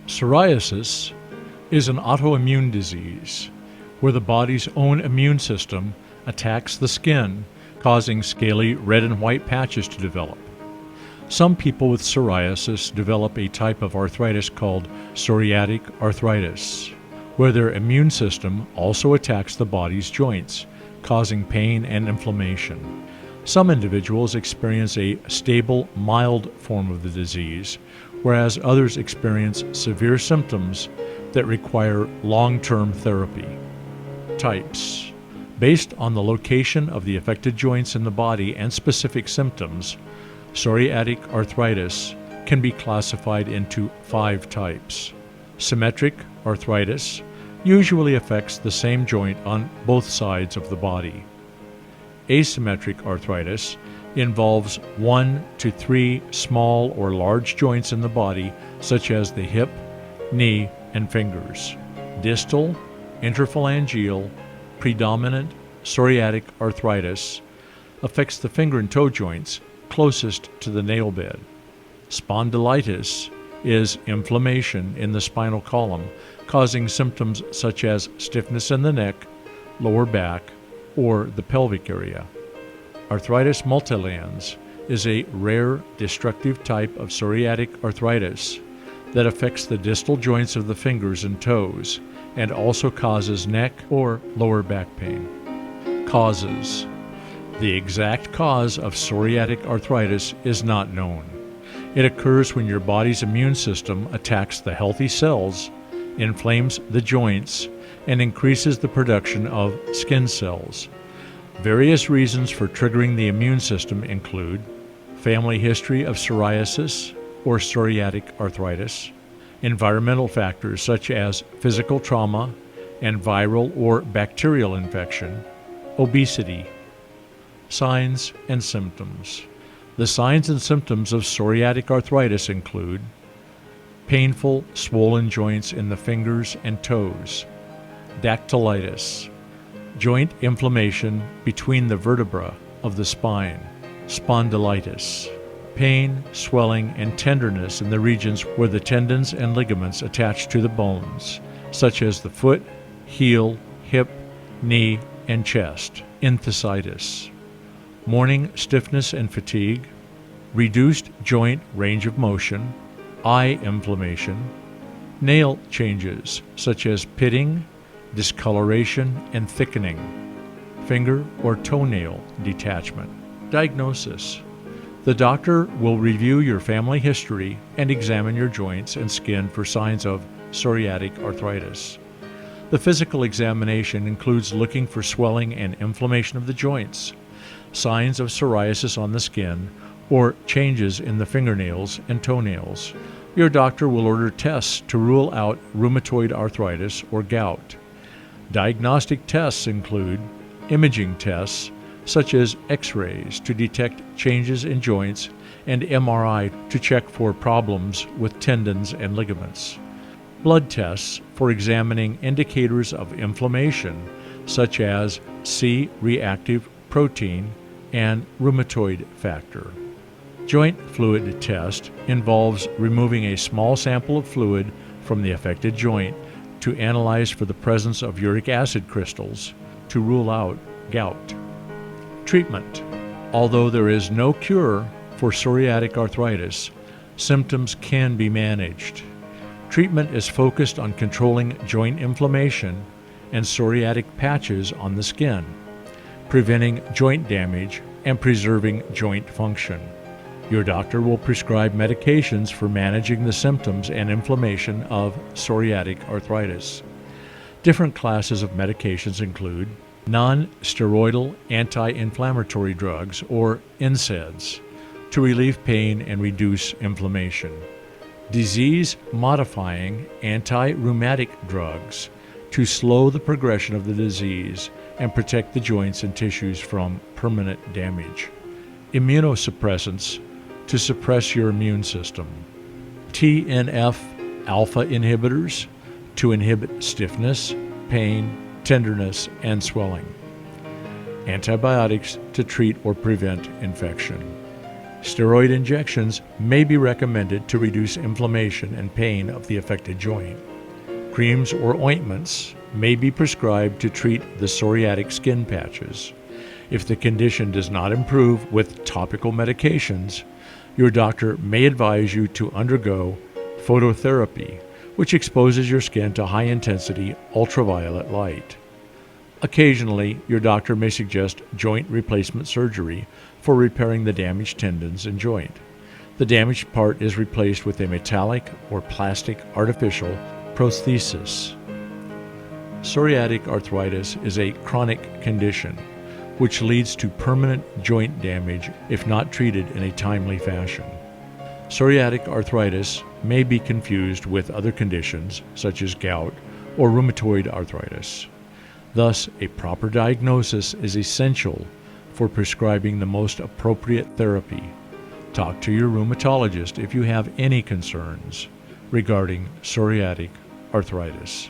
Psoriasis is an autoimmune disease where the body's own immune system attacks the skin, causing scaly red and white patches to develop. Some people with psoriasis develop a type of arthritis called psoriatic arthritis, where their immune system also attacks the body's joints, causing pain and inflammation. Some individuals experience a stable, mild form of the disease, whereas others experience severe symptoms that require long-term therapy. Types. Based on the location of the affected joints in the body and specific symptoms, psoriatic arthritis can be classified into 5 types. Symmetric arthritis usually affects the same joint on both sides of the body. Asymmetric arthritis involves 1 to 3 small or large joints in the body, such as the hip, knee, and fingers. Distal, interphalangeal, predominant psoriatic arthritis affects the finger and toe joints closest to the nail bed. Spondylitis is inflammation in the spinal column, causing symptoms such as stiffness in the neck, lower back, or the pelvic area. Arthritis multilans is a rare destructive type of psoriatic arthritis that affects the distal joints of the fingers and toes and also causes neck or lower back pain. Causes. The exact cause of psoriatic arthritis is not known. It occurs when your body's immune system attacks the healthy cells, inflames the joints, and increases the production of skin cells. Various reasons for triggering the immune system include family history of psoriasis or psoriatic arthritis, environmental factors such as physical trauma and viral or bacterial infection, obesity. Signs and symptoms. The signs and symptoms of psoriatic arthritis include painful, swollen joints in the fingers and toes, dactylitis, joint inflammation between the vertebra of the spine, spondylitis, pain, swelling, and tenderness in the regions where the tendons and ligaments attach to the bones, such as the foot, heel, hip, knee, and chest, enthesitis, morning stiffness and fatigue, reduced joint range of motion, eye inflammation, nail changes such as pitting, discoloration, and thickening, finger or toenail detachment. Diagnosis. The doctor will review your family history and examine your joints and skin for signs of psoriatic arthritis. The physical examination includes looking for swelling and inflammation of the joints, signs of psoriasis on the skin, or changes in the fingernails and toenails. Your doctor will order tests to rule out rheumatoid arthritis or gout. Diagnostic tests include imaging tests such as X-rays to detect changes in joints and MRI to check for problems with tendons and ligaments. Blood tests for examining indicators of inflammation such as C-reactive protein and rheumatoid factor. Joint fluid test involves removing a small sample of fluid from the affected joint to analyze for the presence of uric acid crystals to rule out gout. Treatment. Although there is no cure for psoriatic arthritis, symptoms can be managed. Treatment is focused on controlling joint inflammation and psoriatic patches on the skin, preventing joint damage and preserving joint function. Your doctor will prescribe medications for managing the symptoms and inflammation of psoriatic arthritis. Different classes of medications include non-steroidal anti-inflammatory drugs, or NSAIDs, to relieve pain and reduce inflammation. Disease-modifying anti-rheumatic drugs to slow the progression of the disease and protect the joints and tissues from permanent damage. Immunosuppressants to suppress your immune system. TNF-alpha inhibitors to inhibit stiffness, pain, tenderness, and swelling. Antibiotics to treat or prevent infection. Steroid injections may be recommended to reduce inflammation and pain of the affected joint. Creams or ointments may be prescribed to treat the psoriatic skin patches. If the condition does not improve with topical medications, your doctor may advise you to undergo phototherapy, which exposes your skin to high-intensity ultraviolet light. Occasionally, your doctor may suggest joint replacement surgery for repairing the damaged tendons and joint. The damaged part is replaced with a metallic or plastic artificial prosthesis. Psoriatic arthritis is a chronic condition which leads to permanent joint damage if not treated in a timely fashion. Psoriatic arthritis may be confused with other conditions such as gout or rheumatoid arthritis. Thus, a proper diagnosis is essential for prescribing the most appropriate therapy. Talk to your rheumatologist if you have any concerns regarding psoriatic arthritis.